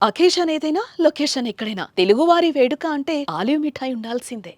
Occasion ఏదైనా location ఎక్కడైనా తెలుగువారి వేడుక అంటే ఆలివ్ మిఠాయి ఉండాల్సిందే.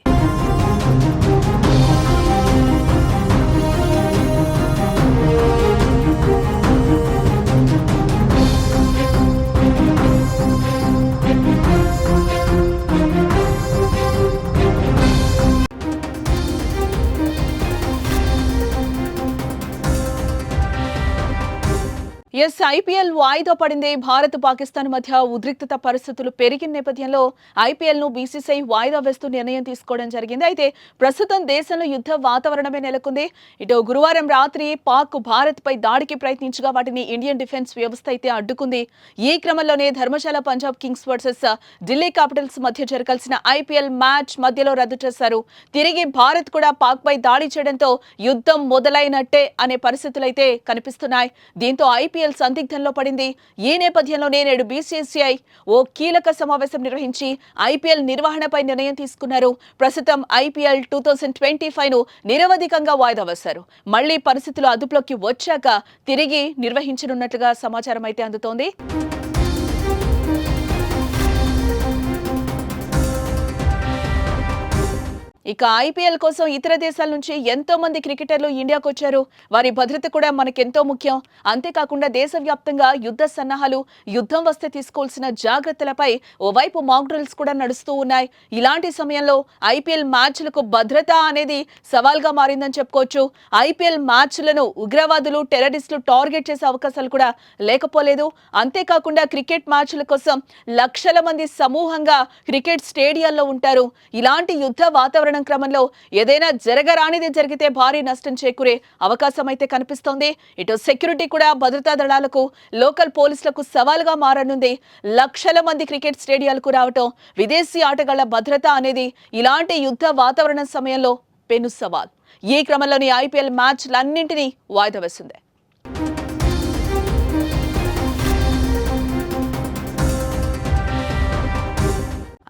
ఐపీఎల్ వాయిదా పడింది. భారత్ పాకిస్తాన్ మధ్య ఉద్రిక్తత పరిస్థితులు పెరిగిన నేపథ్యంలో ఐపీఎల్ ను బీసీసీఐ వాయిదా వేస్తూ నిర్ణయం తీసుకోవడం జరిగింది. అయితే ప్రస్తుతం దేశంలో యుద్ధ వాతావరణమే నెలకొంది. ఇటు గురువారం రాత్రి పాక్ భారత్ పై దాడికి ప్రయత్నించగా వాటిని ఇండియన్ డిఫెన్స్ వ్యవస్థ అయితే అడ్డుకుంది. ఈ క్రమంలోనే Dharamshala Punjab Kings versus Delhi Capitals మధ్య జరగాల్సిన ఐపీఎల్ మ్యాచ్ మధ్యలో రద్దు చేశారు. తిరిగి భారత్ కూడా పాక్ పై దాడి చేయడంతో యుద్ధం మొదలైనట్టే అనే పరిస్థితులైతే కనిపిస్తున్నాయి. దీంతో ఐపీఎల్ సందిగ్ధంలో పడింది. ఈ నేపథ్యంలోనే నేడు బీసీసీఐ ఓ కీలక సమావేశం నిర్వహించి ఐపీఎల్ నిర్వహణపై నిర్ణయం తీసుకున్నారు. ప్రస్తుతం ఐపీఎల్ 2025 ను నిరవధికంగా వాయిదా వేశారు. మళ్లీ పరిస్థితులు అదుపులోకి వచ్చాక తిరిగి నిర్వహించనున్నట్లుగా సమాచారం అయితే అందుతోంది. ఇక ఐపీఎల్ కోసం ఇతర దేశాల నుంచి ఎంతో మంది క్రికెటర్లు ఇండియాకు వచ్చారు. వారి భద్రత కూడా మనకెంతో ముఖ్యం. అంతేకాకుండా దేశవ్యాప్తంగా యుద్ధ సన్నాహాలు, యుద్ధం వస్తే తీసుకోవాల్సిన జాగ్రత్తలపై ఓవైపు మాక్ డ్రిల్స్ కూడా నడుస్తూ ఉన్నాయి. ఇలాంటి సమయంలో ఐపీఎల్ మ్యాచ్లకు భద్రత అనేది సవాల్గా మారిందని చెప్పుకోవచ్చు. ఐపీఎల్ మ్యాచ్లను ఉగ్రవాదులు, టెర్రరిస్టులు టార్గెట్ చేసే అవకాశాలు కూడా లేకపోలేదు. అంతేకాకుండా క్రికెట్ మ్యాచ్ల కోసం లక్షల మంది సమూహంగా క్రికెట్ స్టేడియాల్లో ఉంటారు. ఇలాంటి యుద్ధ వాతావరణం క్రమంలో ఏదైనా జరగరానిది జరిగితే భారీ నష్టం చేకూరే అవకాశం అయితే కనిపిస్తోంది. ఇటు సెక్యూరిటీ కూడా భద్రతా దళాలకు, లోకల్ పోలీసులకు సవాల్గా మారనుంది. లక్షల మంది క్రికెట్ స్టేడియాలకు రావటం, విదేశీ ఆటగాళ్ల భద్రత అనేది ఇలాంటి యుద్ధ వాతావరణం సమయంలో పెను సవాల్. ఈ క్రమంలోని ఐపీఎల్ మ్యాచ్లన్నింటినీ వాయిదా వేసింది.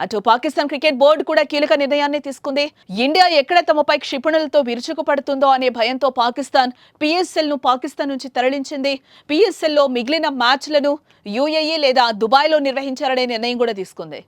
అటు పాకిస్తాన్ క్రికెట్ బోర్డు కూడా కీలక నిర్ణయాన్ని తీసుకుంది. ఇండియా ఎక్కడ తమపై క్షిపణులతో విరుచుకుపడుతుందో అనే భయంతో పిఎస్ఎల్ ను పాకిస్తాన్ నుంచి తరలించింది. పిఎస్ఎల్ లో మిగిలిన మ్యాచ్లను యూఏఈ లేదా దుబాయ్లో నిర్వహించాలనే నిర్ణయం కూడా తీసుకుంది.